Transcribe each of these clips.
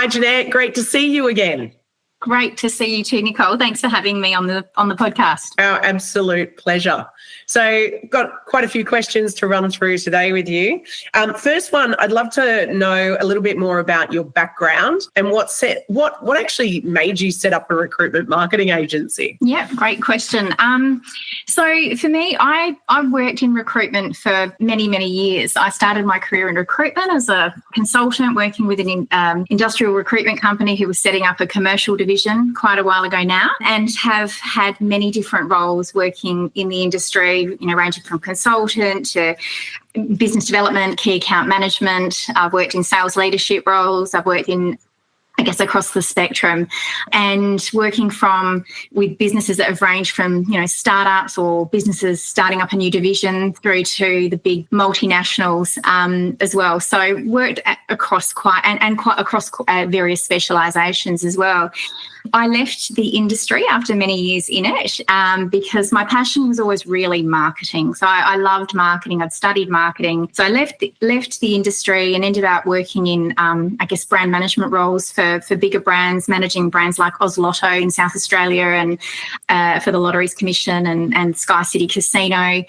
Hi, Jeanette. Great to see you again. Great to see you too, Nicole. Thanks for having me on the podcast. Our absolute pleasure. So got quite a few questions to run through today with you. First one, I'd love to know a little bit more about your background and what actually made you set up a recruitment marketing agency. Yeah, great question. So for me, I've worked in recruitment for many, many years. I started my career in recruitment as a consultant working with an industrial recruitment company who was setting up a commercial division quite a while ago now, and have had many different roles working in the industry, ranging from consultant to business development, key account management. I've worked in sales leadership roles. I've worked in, across the spectrum, and working with businesses that have ranged from, startups or businesses starting up a new division through to the big multinationals as well. So worked across quite across various specialisations as well. I left the industry after many years in it because my passion was always really marketing. So I loved marketing. I'd studied marketing. So I left the industry and ended up working in, brand management roles for bigger brands, managing brands like Oz Lotto in South Australia and for the Lotteries Commission and Sky City Casino.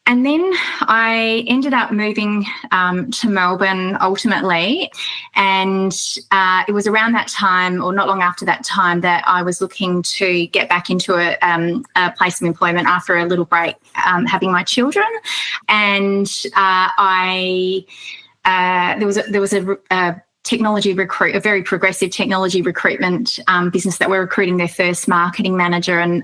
And then I ended up moving to Melbourne ultimately, and it was around that time, or not long after that time, that I was looking to get back into a place of employment after a little break having my children. And there was a a very progressive technology recruitment business that were recruiting their first marketing manager, and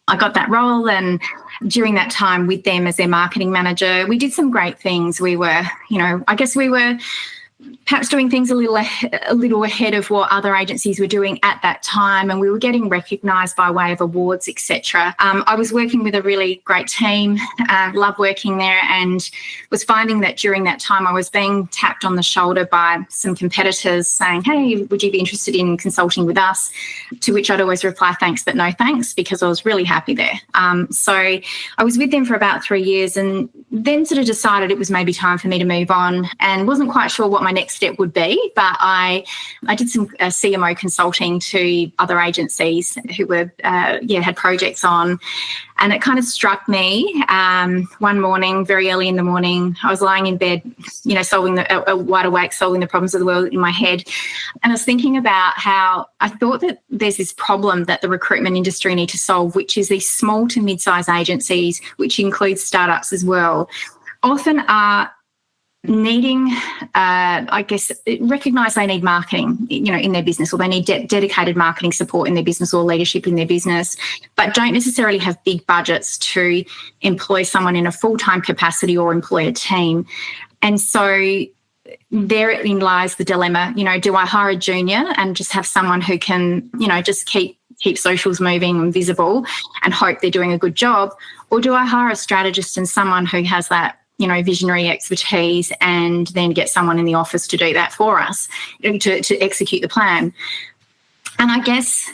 I got that role, and during that time with them as their marketing manager, we did some great things. We were, we were perhaps doing things a little ahead of what other agencies were doing at that time, and we were getting recognised by way of awards, etc. I was working with a really great team, loved working there, and was finding that during that time I was being tapped on the shoulder by some competitors saying, hey, would you be interested in consulting with us? To which I'd always reply, thanks, but no thanks, because I was really happy there. So I was with them for about 3 years, and then sort of decided it was maybe time for me to move on, and wasn't quite sure what my next step would be, but I did some CMO consulting to other agencies who were had projects on, and it kind of struck me one morning, very early in the morning. I was lying in bed, wide awake, solving the problems of the world in my head, and I was thinking about how I thought that there's this problem that the recruitment industry need to solve, which is these small to mid-sized agencies, which includes startups as well, often are needing, recognise they need marketing, in their business, or they need dedicated marketing support in their business or leadership in their business, but don't necessarily have big budgets to employ someone in a full-time capacity or employ a team. And so therein lies the dilemma, do I hire a junior and just have someone who can, just keep socials moving and visible and hope they're doing a good job, or do I hire a strategist and someone who has that visionary expertise, and then get someone in the office to do that for us, to execute the plan? And I guess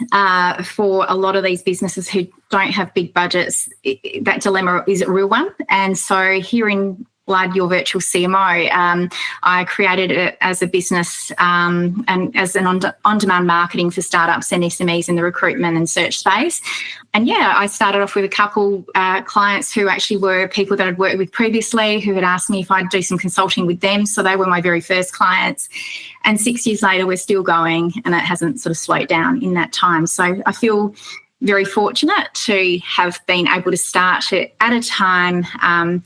for a lot of these businesses who don't have big budgets, that dilemma is a real one. And so here in Glad Your Virtual CMO, I created it as a business and as an on-demand marketing for startups and SMEs in the recruitment and search space. And I started off with a couple clients who actually were people that I'd worked with previously, who had asked me if I'd do some consulting with them. So they were my very first clients. And 6 years later, we're still going, and it hasn't sort of slowed down in that time. So I feel very fortunate to have been able to start it at a time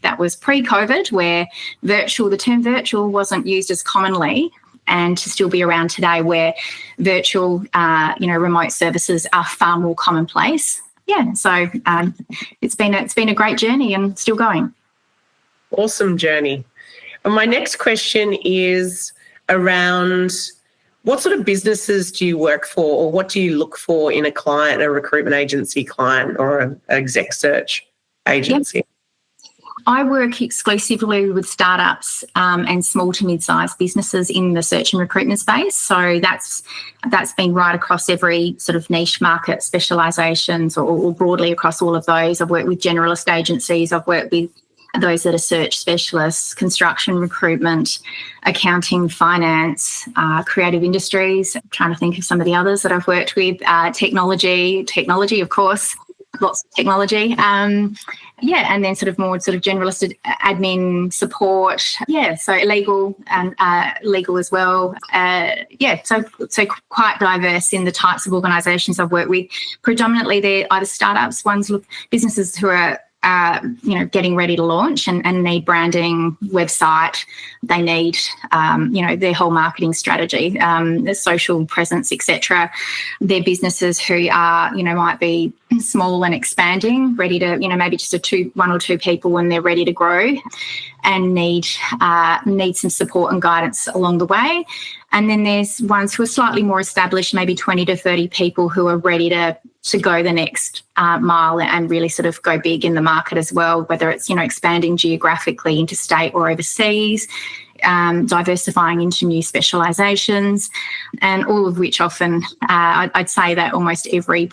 that was pre-COVID, where the term virtual wasn't used as commonly, and to still be around today where virtual, remote services are far more commonplace. So it's been a great journey and still going. Awesome journey. And my next question is around, what sort of businesses do you work for, or what do you look for in a client, a recruitment agency client, or an exec search agency? Yep. I work exclusively with startups and small to mid-sized businesses in the search and recruitment space. So that's been right across every sort of niche market specialisations, or broadly across all of those. I've worked with generalist agencies. I've worked with those that are search specialists, construction, recruitment, accounting, finance, creative industries. I'm trying to think of some of the others that I've worked with. Technology, of course, lots of technology. And then sort of more sort of generalist admin support. So legal and legal as well. So quite diverse in the types of organisations I've worked with. Predominantly, they're either startups, businesses who are getting ready to launch and need branding, website. They need, their whole marketing strategy, the social presence, etc. They're businesses who are, might be small and expanding, ready to, maybe just one or two people when they're ready to grow, and need some support and guidance along the way. And then there's ones who are slightly more established, maybe 20 to 30 people who are ready to go the next mile and really sort of go big in the market as well, whether it's, expanding geographically interstate or overseas, diversifying into new specialisations, and all of which often, I'd say that almost every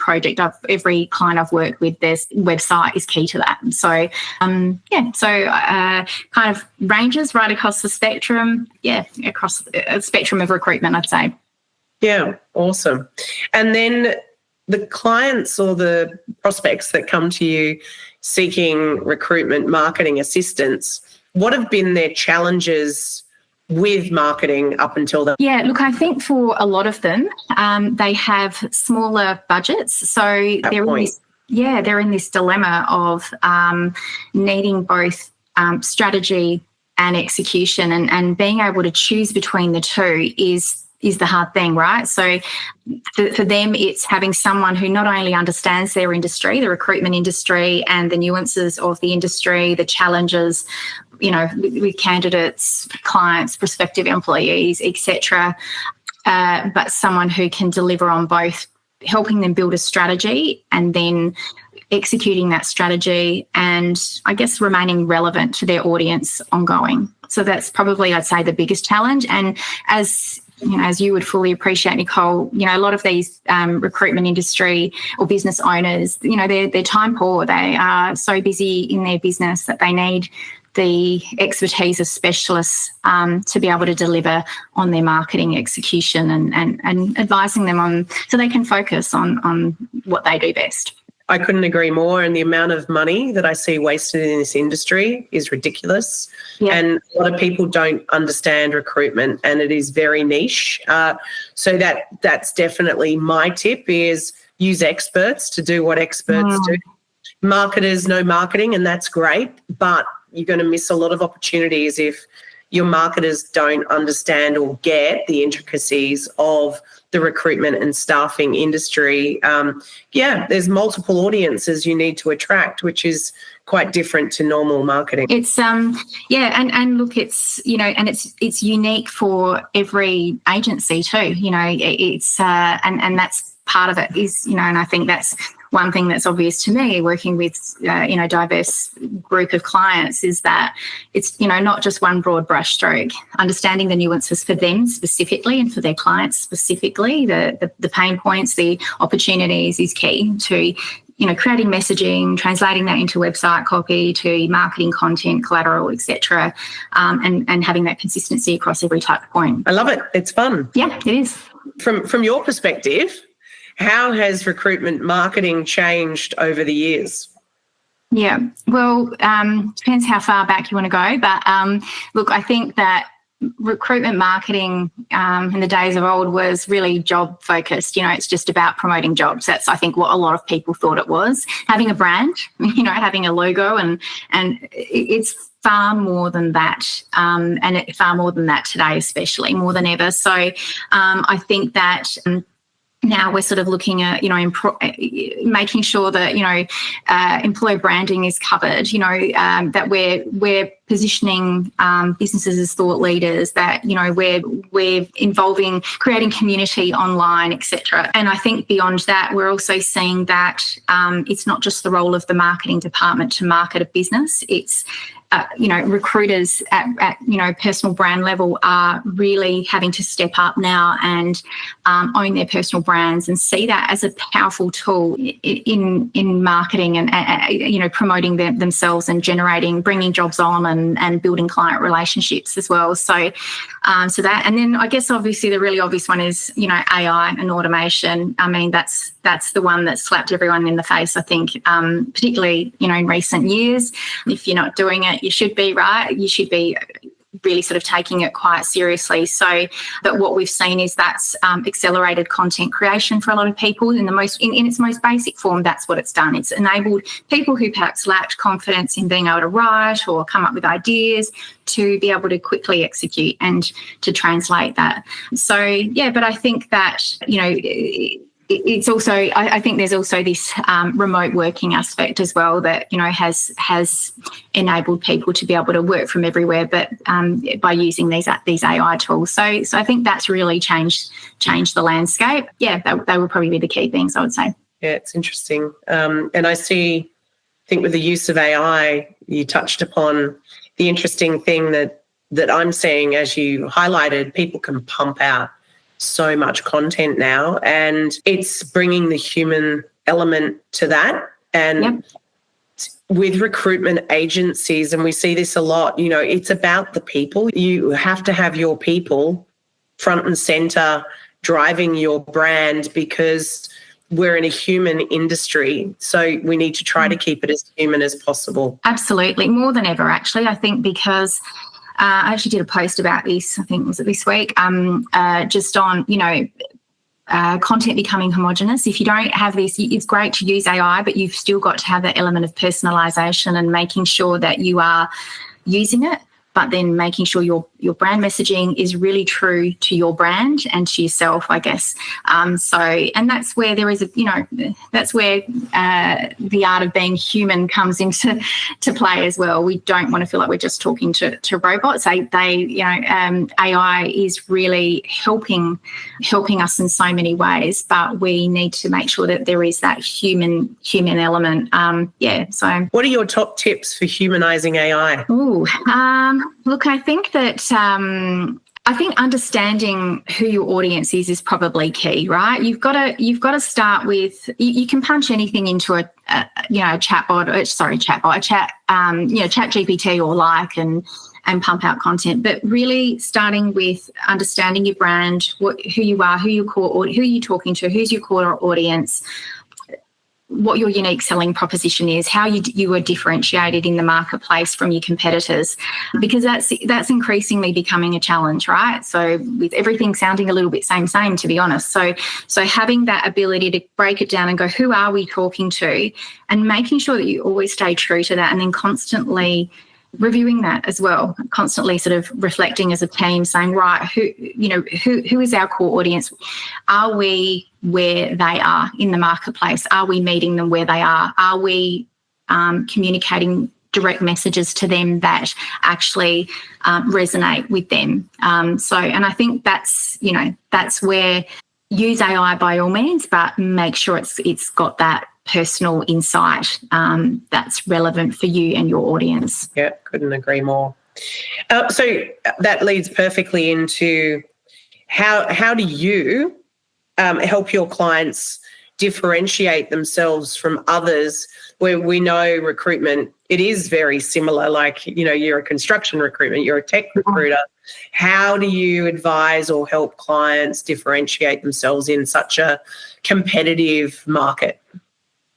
every client I've worked with, their website is key to that. So, kind of ranges right across the spectrum, across a spectrum of recruitment, I'd say. Yeah, awesome. And then the clients or the prospects that come to you seeking recruitment marketing assistance, what have been their challenges with marketing up until then? Yeah, look, I think for a lot of them, they have smaller budgets. So they're in this dilemma of needing both strategy and execution, and being able to choose between the two is the hard thing, right? So for them, it's having someone who not only understands their industry, the recruitment industry, and the nuances of the industry, the challenges, with candidates, clients, prospective employees, etc., but someone who can deliver on both, helping them build a strategy and then executing that strategy, and I guess remaining relevant to their audience ongoing. So that's probably, I'd say, the biggest challenge. And as you would fully appreciate, Nicole, a lot of these recruitment industry or business owners, they're time poor. They are so busy in their business that they need the expertise of specialists to be able to deliver on their marketing execution and advising them on, so they can focus on what they do best. I couldn't agree more. And the amount of money that I see wasted in this industry is ridiculous. Yeah. And a lot of people don't understand recruitment, and it is very niche. So that's definitely my tip, is use experts to do what experts do. Marketers know marketing, and that's great, but you're going to miss a lot of opportunities if your marketers don't understand or get the intricacies of the recruitment and staffing industry. There's multiple audiences you need to attract, which is quite different to normal marketing. It's and look, it's and it's unique for every agency too. It's and that's part of it is and I think that's one thing that's obvious to me working with diverse group of clients, is that it's not just one broad brush stroke. Understanding the nuances for them specifically and for their clients specifically, the pain points, the opportunities is key to creating messaging, translating that into website copy, to marketing content, collateral, etc., and having that consistency across every touch point. I love it. It's fun. Yeah, it is. From your perspective, how has recruitment marketing changed over the years? Yeah, well, depends how far back you want to go. But look, I think that recruitment marketing in the days of old was really job focused. It's just about promoting jobs. That's, I think, what a lot of people thought it was. Having a brand, having a logo, and it's far more than that, and far more than that today, especially more than ever. So I think that now we're sort of looking at, making sure that, employer branding is covered, that we're positioning businesses as thought leaders, that, we're involving, creating community online, etc. And I think beyond that, we're also seeing that it's not just the role of the marketing department to market a business. It's recruiters at personal brand level are really having to step up now and own their personal brands and see that as a powerful tool in marketing and promoting themselves and bringing jobs on and building client relationships as well. So that, and then I guess obviously the really obvious one is AI and automation. I mean, that's the one that slapped everyone in the face, I think, particularly in recent years. If you're not doing it, you should be, right? You should be really sort of taking it quite seriously. So, but what we've seen is that's accelerated content creation for a lot of people in its most basic form. That's what it's done. It's enabled people who perhaps lacked confidence in being able to write or come up with ideas to be able to quickly execute and to translate that. So, yeah, but I think that, it's also, I think there's also this remote working aspect as well that, has enabled people to be able to work from everywhere, but by using these AI tools. So I think that's really changed the landscape. Yeah, they would probably be the key things, I would say. Yeah, it's interesting. And I think with the use of AI, you touched upon the interesting thing that I'm seeing, as you highlighted, people can pump out so much content now, and it's bringing the human element to that. And with recruitment agencies, and we see this a lot, it's about the people. You have to have your people front and center driving your brand, because we're in a human industry. So we need to try to keep it as human as possible. Absolutely. More than ever, actually, I think, because I actually did a post about this, I think, was it this week, just on, content becoming homogenous. If you don't have this, it's great to use AI, but you've still got to have that element of personalisation and making sure that you are using it, but then making sure your brand messaging is really true to your brand and to yourself, I guess. And that's where there is that's where the art of being human comes into play as well. We don't want to feel like we're just talking to robots. AI is really helping us in so many ways, but we need to make sure that there is that human element. So what are your top tips for humanizing AI? Look, I think that understanding who your audience is probably key, right? You've got to start with, you can punch anything into a chat GPT or like and pump out content, but really starting with understanding your brand, who you are, who you're talking to, who's your core audience, what your unique selling proposition is, how you are differentiated in the marketplace from your competitors, because that's increasingly becoming a challenge, right? So with everything sounding a little bit same, to be honest. So having that ability to break it down and go, who are we talking to, and making sure that you always stay true to that, and then constantly reviewing that as well, constantly sort of reflecting as a team, saying, right, who is our core audience? Are we where they are in the marketplace? Are we meeting them where they are? Are we communicating direct messages to them that actually resonate with them? And I think that's where, use AI by all means, but make sure it's got that personal insight that's relevant for you and your audience. Yeah, couldn't agree more. So that leads perfectly into how do you help your clients differentiate themselves from others, where we know recruitment, it is very similar. Like, you're a construction recruitment, you're a tech recruiter. How do you advise or help clients differentiate themselves in such a competitive market?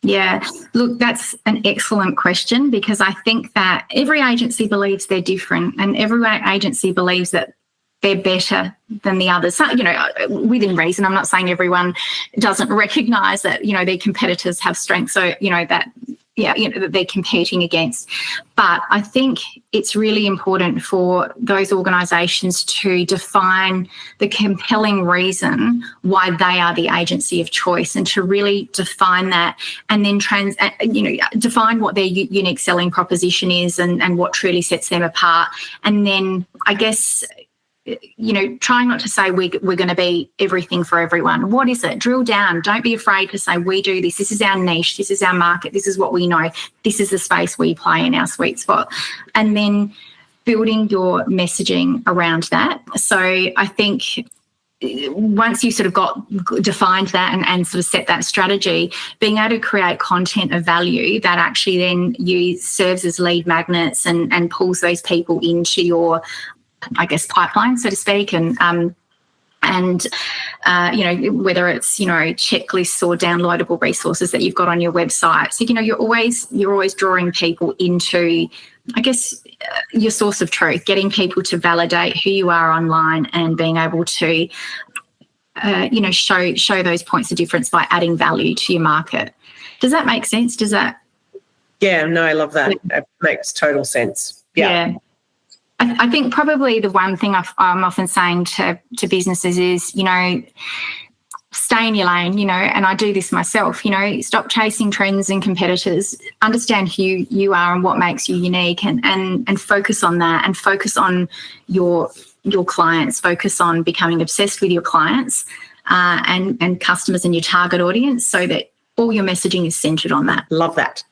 Yeah, look, that's an excellent question, because I think that every agency believes they're different, and every agency believes that they're better than the others. So, within reason. I'm not saying everyone doesn't recognise that, their competitors have strengths, so, that they're competing against. But I think it's really important for those organisations to define the compelling reason why they are the agency of choice, and to really define that, and then define what their unique selling proposition is, and what truly sets them apart. And then, I guess, trying not to say we're going to be everything for everyone. What is it? Drill down. Don't be afraid to say we do this. This is our niche. This is our market. This is what we know. This is the space we play in, our sweet spot. And then building your messaging around that. So I think once you sort of defined that and sort of set that strategy, being able to create content of value that actually then serves as lead magnets and pulls those people into your, I guess, pipeline, so to speak, and whether it's, checklists or downloadable resources that you've got on your website. So, you're always drawing people into, I guess, your source of truth, getting people to validate who you are online and being able to, show those points of difference by adding value to your market. Does that make sense? Yeah, no, I love that. That makes total sense. Yeah. I think probably the one thing I'm often saying to businesses is, stay in your lane, and I do this myself, stop chasing trends and competitors, understand who you are and what makes you unique, and focus on that, and focus on your clients, focus on becoming obsessed with your clients and customers and your target audience, so that all your messaging is centered on that. Love that.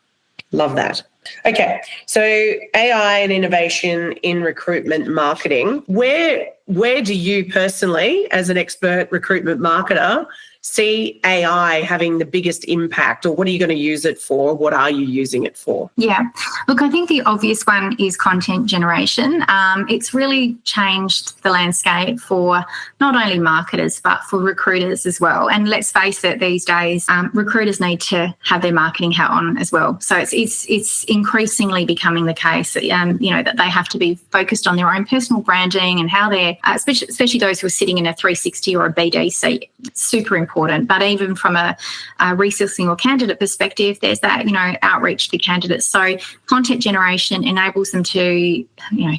Okay, so AI and innovation in recruitment marketing. Where do you personally, as an expert recruitment marketer, see AI having the biggest impact, or what are you going to use it for? What are you using it for? Yeah, look, I think the obvious one is content generation. It's really changed the landscape for not only marketers, but for recruiters as well. And let's face it, these days, recruiters need to have their marketing hat on as well. So it's increasingly becoming the case, that they have to be focused on their own personal branding and how they're, especially those who are sitting in a 360 or a BD seat. It's super important. But even from a resourcing or candidate perspective, there's that, outreach to candidates. So content generation enables them to,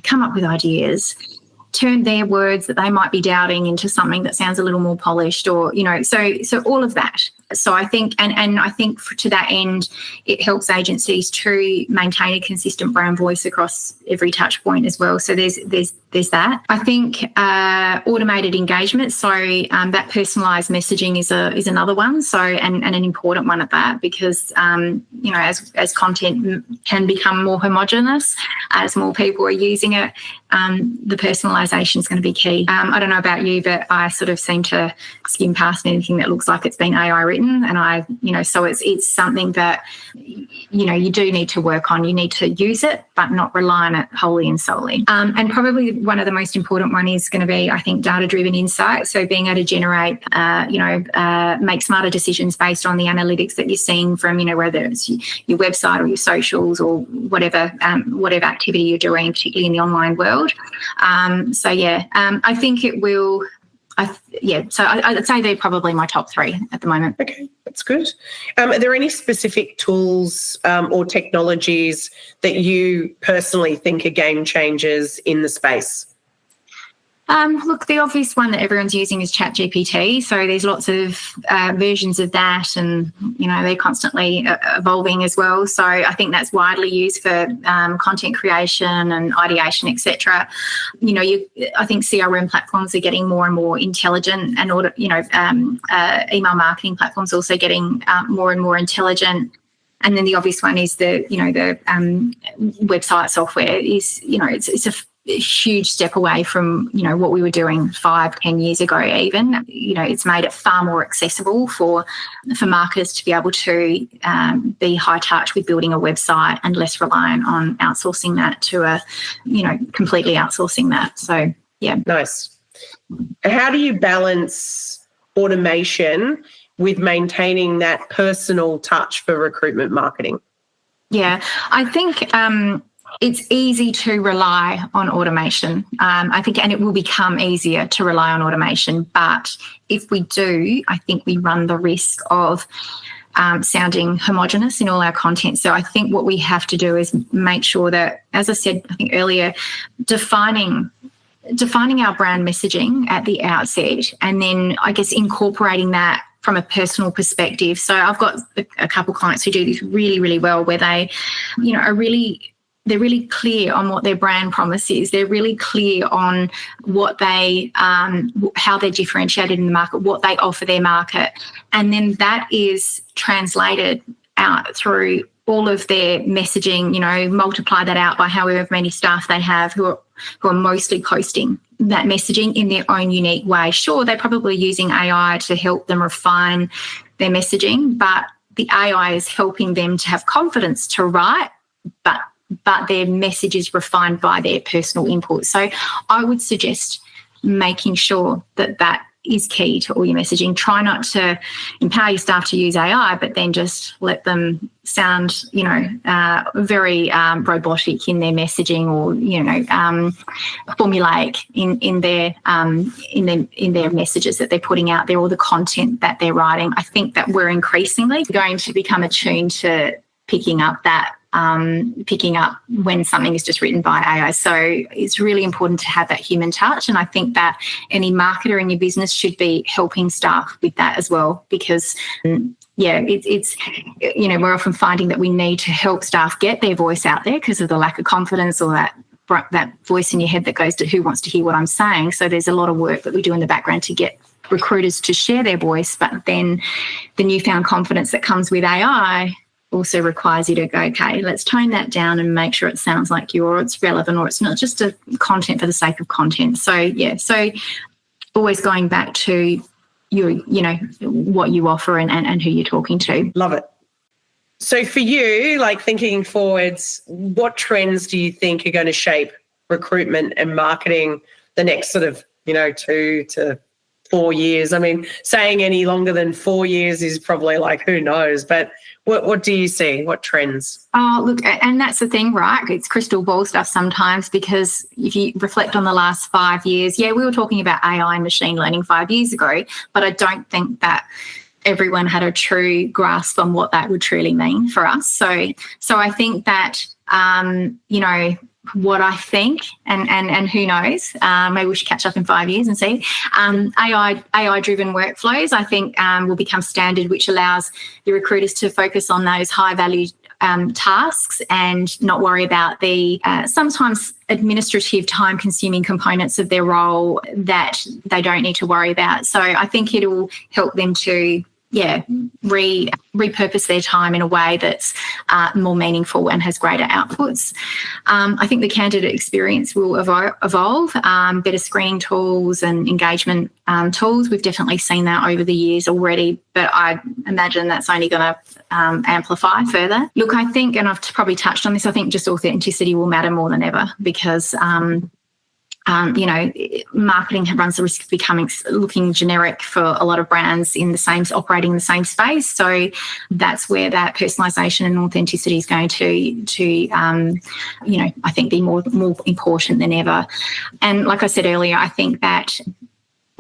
come up with ideas, turn their words that they might be doubting into something that sounds a little more polished, or, so all of that. So I think, and I think to that end, it helps agencies to maintain a consistent brand voice across every touch point as well. So there's that. I think automated engagement. So that personalised messaging is another one. So and an important one at that, because as content can become more homogenous, as more people are using it, the personalisation is going to be key. I don't know about you, but I sort of seem to skim past anything that looks like it's been AI written, and so it's something that you do need to work on. You need to use it, but not rely on it wholly and solely. And probably one of the most important one is going to be, I think, data-driven insight. So being able to generate, make smarter decisions based on the analytics that you're seeing from, whether it's your website or your socials or whatever activity you're doing, particularly in the online world. I think it will. So I'd say they're probably my top three at the moment. Okay, that's good. Are there any specific tools or technologies that you personally think are game changers in the space? Look, the obvious one that everyone's using is ChatGPT. So there's lots of versions of that, and they're constantly evolving as well. So I think that's widely used for content creation and ideation, etc. I think CRM platforms are getting more and more intelligent, and email marketing platforms also getting more and more intelligent. And then the obvious one is the website software is it's a huge step away from what we were doing 5-10 years ago. Even it's made it far more accessible for marketers to be able to be high touch with building a website and less reliant on outsourcing that to completely outsourcing that. So yeah. Nice. How do you balance automation with maintaining that personal touch for recruitment marketing? Yeah, I think it's easy to rely on automation. I think, and it will become easier to rely on automation. But if we do, I think we run the risk of sounding homogenous in all our content. So I think what we have to do is make sure that, as I said, I think earlier, defining our brand messaging at the outset, and then I guess incorporating that from a personal perspective. So I've got a couple clients who do this really, really well, where they, are really they're really clear on what their brand promise is. They're really clear on what they, how they're differentiated in the market, what they offer their market. And then that is translated out through all of their messaging, multiply that out by however many staff they have who are mostly posting that messaging in their own unique way. Sure, they're probably using AI to help them refine their messaging, but the AI is helping them to have confidence to write, but their message is refined by their personal input. So I would suggest making sure that is key to all your messaging. Try not to empower your staff to use AI, but then just let them sound, very robotic in their messaging, or formulaic in their messages that they're putting out there, or the content that they're writing. I think that we're increasingly going to become attuned to picking up when something is just written by AI. So it's really important to have that human touch. And I think that any marketer in your business should be helping staff with that as well, because it's we're often finding that we need to help staff get their voice out there because of the lack of confidence, or that voice in your head that goes to who wants to hear what I'm saying. So there's a lot of work that we do in the background to get recruiters to share their voice, but then the newfound confidence that comes with AI also requires you to go, okay, let's tone that down and make sure it sounds like you, or it's relevant, or it's not just a content for the sake of content. So always going back to what you offer and who you're talking to. Love it. So for you, like thinking forwards, what trends do you think are going to shape recruitment and marketing the next sort of 2 to 4 years? I mean, saying any longer than 4 years is probably like, who knows, but what do you see? What trends? Oh, look, and that's the thing, right? It's crystal ball stuff sometimes, because if you reflect on the last 5 years, we were talking about AI and machine learning 5 years ago, but I don't think that everyone had a true grasp on what that would truly mean for us. So I think that, what I think, and who knows, maybe we should catch up in 5 years and see. AI-driven workflows, I think, will become standard, which allows the recruiters to focus on those high-value tasks and not worry about the sometimes administrative, time-consuming components of their role that they don't need to worry about. So I think it'll help them to repurpose their time in a way that's more meaningful and has greater outputs. I think the candidate experience will evolve, better screening tools and engagement tools. We've definitely seen that over the years already, but I imagine that's only going to amplify further. Look, I think, and I've probably touched on this, I think just authenticity will matter more than ever, because marketing runs the risk of looking generic for a lot of brands operating in the same space. So that's where that personalisation and authenticity is going to I think be more important than ever. And like I said earlier, I think that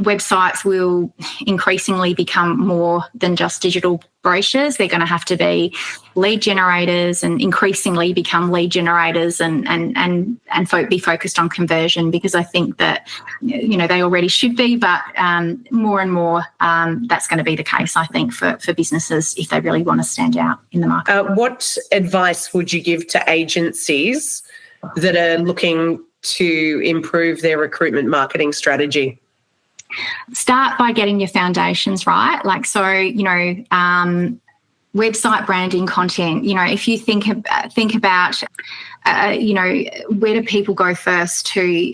websites will increasingly become more than just digital brochures. They're going to have to be lead generators, and increasingly become lead generators and be focused on conversion, because I think that they already should be, but more and more that's going to be the case, I think, for businesses if they really want to stand out in the market. What advice would you give to agencies that are looking to improve their recruitment marketing strategy? Start by getting your foundations right. Website branding, content. If you think about, where do people go first to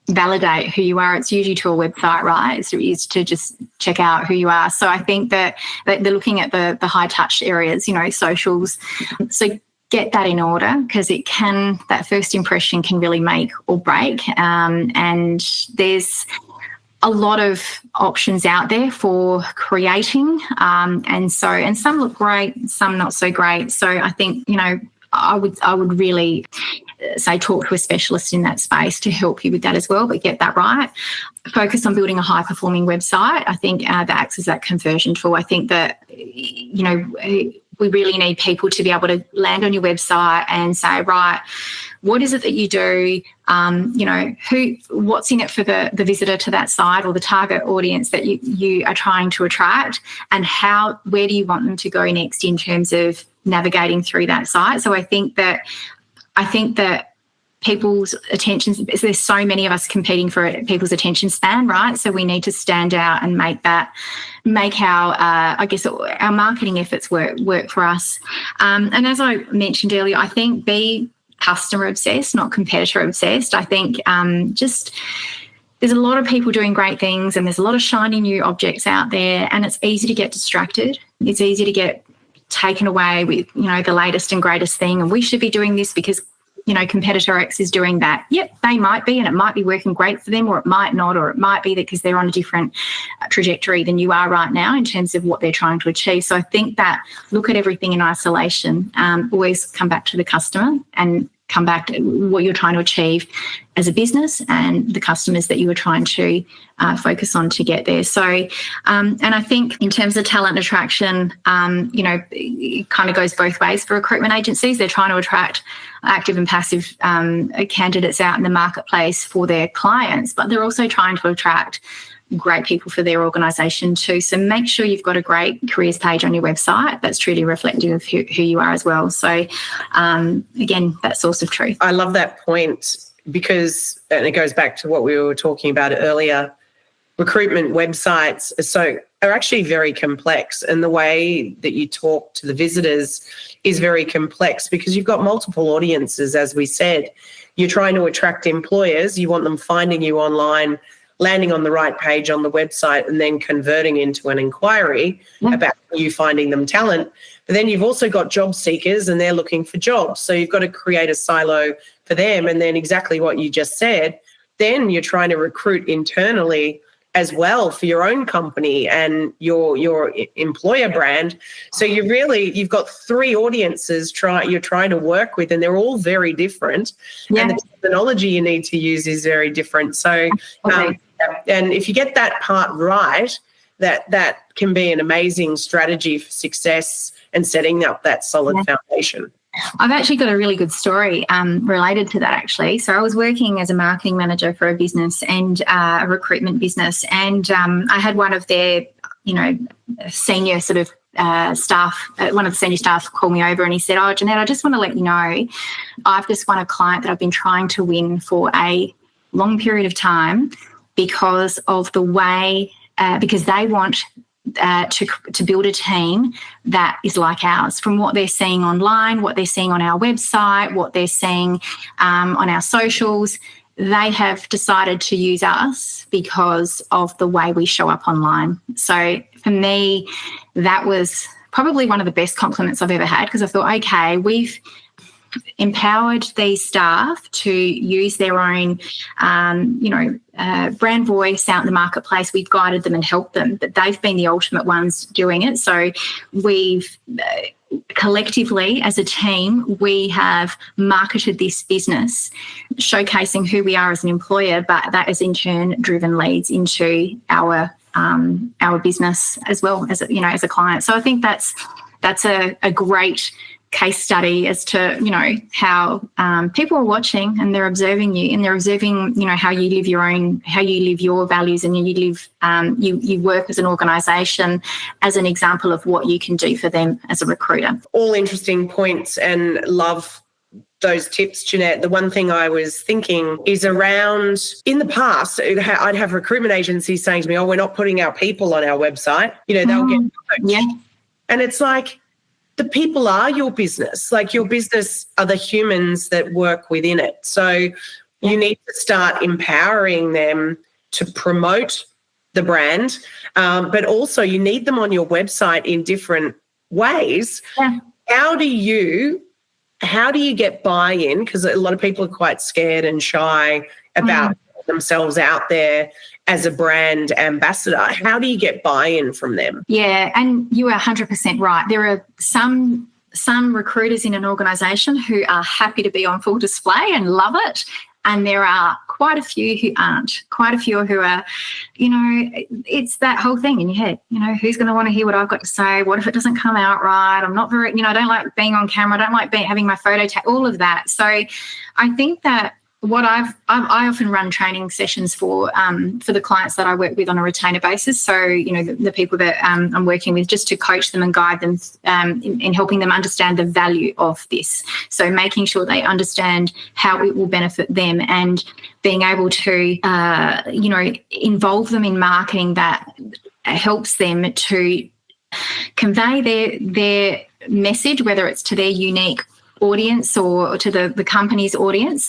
validate who you are? It's usually to a website, right? It's to just check out who you are. So I think that they're looking at the high touch areas, socials. So get that in order, because that first impression can really make or break. And there's a lot of options out there for creating, and some look great, some not so great. So I think I would really say talk to a specialist in that space to help you with that as well, but get that right. Focus on building a high performing website. I think that acts as that conversion tool. I think that we really need people to be able to land on your website and say, right, what is it that you do? What's in it for the visitor to that site, or the target audience that you are trying to attract, and where do you want them to go next in terms of navigating through that site? So I think that I think that people's attention, there's so many of us competing for people's attention span, right? So we need to stand out and make our our marketing efforts work for us. And as I mentioned earlier, I think be customer obsessed, not competitor obsessed. I think there's a lot of people doing great things and there's a lot of shiny new objects out there, and it's easy to get distracted. It's easy to get taken away with, the latest and greatest thing, and we should be doing this because competitor X is doing that. Yep, they might be, and it might be working great for them, or it might not, or it might be that because they're on a different trajectory than you are right now in terms of what they're trying to achieve. So I think that look at everything in isolation, always come back to the customer and come back to what you're trying to achieve as a business and the customers that you are trying to focus on to get there. So, and I think in terms of talent attraction, it kind of goes both ways for recruitment agencies. They're trying to attract active and passive candidates out in the marketplace for their clients, but they're also trying to attract great people for their organisation too. So make sure you've got a great careers page on your website that's truly reflective of who you are as well. So again, that source of truth. I love that point because, and it goes back to what we were talking about earlier, recruitment websites are actually very complex, and the way that you talk to the visitors is very complex because you've got multiple audiences, as we said. You're trying to attract employers, you want them finding you online, landing on the right page on the website, and then converting into an inquiry about you finding them talent. But then you've also got job seekers and they're looking for jobs. So you've got to create a silo for them. And then exactly what you just said, then you're trying to recruit internally as well for your own company and your employer brand. So you've got three audiences you're trying to work with, and they're all very different. Yeah. And the terminology you need to use is very different. So, and if you get that part right, that can be an amazing strategy for success and setting up that solid foundation. I've actually got a really good story related to that, actually. So I was working as a marketing manager for a business and a recruitment business, and I had one of their, senior sort of staff, one of the senior staff called me over and he said, "Oh, Jeanette, I just want to let you know I've just won a client that I've been trying to win for a long period of time because of the way, because they want to build a team that is like ours, from what they're seeing online, what they're seeing on our website, what they're seeing on our socials. They have decided to use us because of the way we show up online." So for me, that was probably one of the best compliments I've ever had, because I thought, okay, we've empowered these staff to use their own, brand voice out in the marketplace. We've guided them and helped them, but they've been the ultimate ones doing it. So we've collectively, as a team, we have marketed this business, showcasing who we are as an employer, but that has in turn driven leads into our business as well as as a client. So I think that's a great case study as to how people are watching and they're observing you, and they're observing how you live your values, and you work as an organisation as an example of what you can do for them as a recruiter. All interesting points, and love those tips, Jeanette. The one thing I was thinking is around, in the past, I'd have recruitment agencies saying to me, "Oh, we're not putting our people on our website." They'll get and it's like, the people are your business. Like, your business are the humans that work within it. So you need to start empowering them to promote the brand, but also you need them on your website in different ways. Yeah. How do you get buy-in? Because a lot of people are quite scared and shy about themselves out there as a brand ambassador. How do you get buy-in from them? Yeah, and you are 100% right. There are some recruiters in an organisation who are happy to be on full display and love it, and there are quite a few who aren't. Quite a few who are, it's that whole thing in your head. Who's going to want to hear what I've got to say? What if it doesn't come out right? I'm not very, I don't like being on camera. I don't like having my photo tag, all of that. So I think that what I often run training sessions for the clients that I work with on a retainer basis. So, the people that I'm working with, just to coach them and guide them in helping them understand the value of this. So making sure they understand how it will benefit them and being able to, involve them in marketing that helps them to convey their message, whether it's to their unique audience or to the company's audience,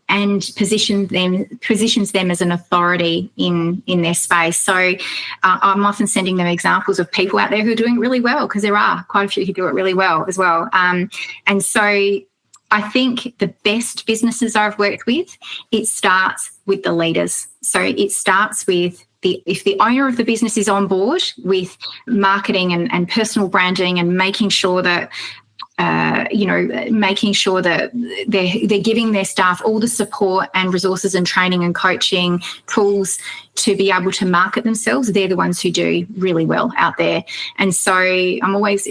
and positions them as an authority in their space. So I'm often sending them examples of people out there who are doing really well, because there are quite a few who do it really well as well. And so I think the best businesses I've worked with, it starts with the leaders. So it starts with if the owner of the business is on board with marketing and personal branding and making sure that they're giving their staff all the support and resources and training and coaching tools to be able to market themselves, they're the ones who do really well out there. And so I'm always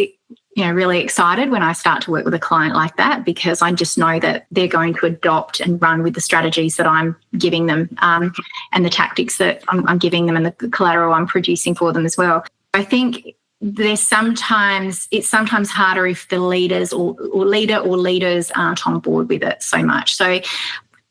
really excited when I start to work with a client like that, because I just know that they're going to adopt and run with the strategies that I'm giving them and the tactics that I'm giving them and the collateral I'm producing for them as well. I think it's sometimes harder if the leaders or leaders aren't on board with it so much. So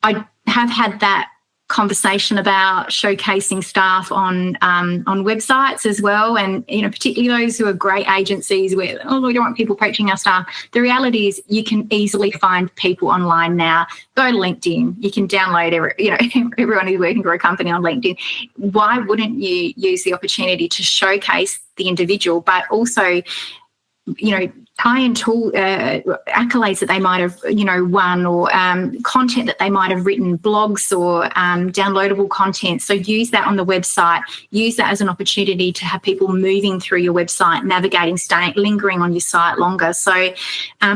I have had that conversation about showcasing staff on websites as well, and particularly those who are great agencies where we don't want people poaching our staff. The reality is you can easily find people online now. Go to LinkedIn. You can download everyone who's working for a company on LinkedIn. Why wouldn't you use the opportunity to showcase the individual, but also tie in tool accolades that they might have won, or content that they might have written, blogs or downloadable content. So use that on the website. Use that as an opportunity to have people moving through your website, navigating, staying, lingering on your site longer. So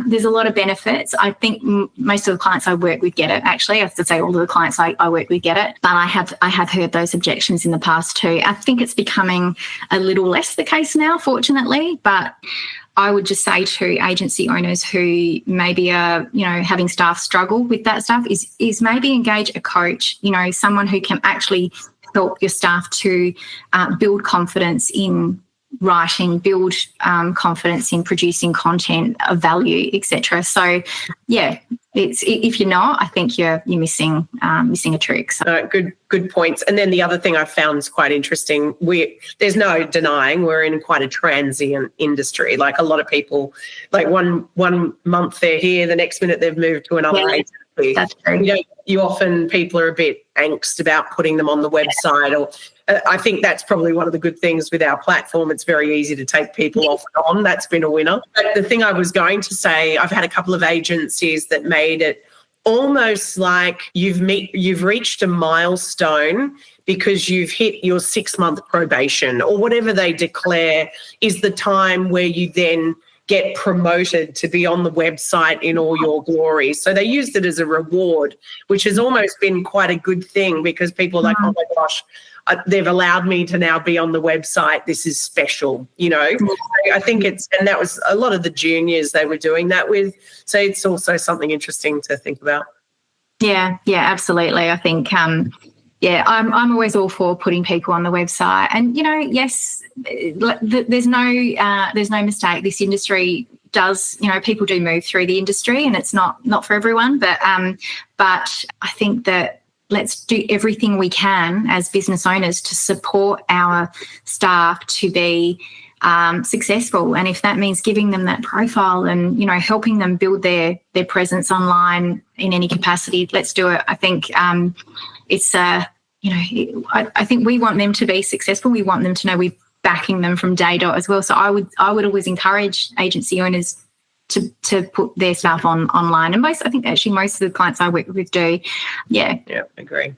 there's a lot of benefits. I think most of the clients I work with get it. Actually, I have to say all of the clients I work with get it. But I have heard those objections in the past too. I think it's becoming a little less the case now, fortunately. But I would just say to agency owners who maybe are, having staff struggle with that stuff is maybe engage a coach, someone who can actually help your staff to build confidence in writing, build confidence in producing content of value, etc. So, yeah, if you're not, I think you're missing a trick. So. Good points. And then the other thing I found is quite interesting. There's no denying we're in quite a transient industry. Like a lot of people, like one month they're here, the next minute they've moved to another agency. That's true. People are a bit angst about putting them on the website, or I think that's probably one of the good things with our platform. It's very easy to take people off and on. That's been a winner. But the thing I was going to say, I've had a couple of agencies that made it almost like you've reached a milestone because you've hit your 6-month probation, or whatever they declare is the time where you then get promoted to be on the website in all your glory. So they used it as a reward, which has almost been quite a good thing, because people are like, oh my gosh, they've allowed me to now be on the website. This is special, I think and that was a lot of the juniors they were doing that with. So it's also something interesting to think about. Yeah, absolutely. I think, I'm always all for putting people on the website. And, yes, there's no mistake. This industry does, people do move through the industry, and it's not for everyone. But I think that let's do everything we can as business owners to support our staff to be successful. And if that means giving them that profile and, helping them build their presence online in any capacity, let's do it. I think it's, I think we want them to be successful. We want them to know we're backing them from day dot as well. So I would always encourage agency owners to put their staff online. And I think actually most of the clients I work with do. Yeah, agree.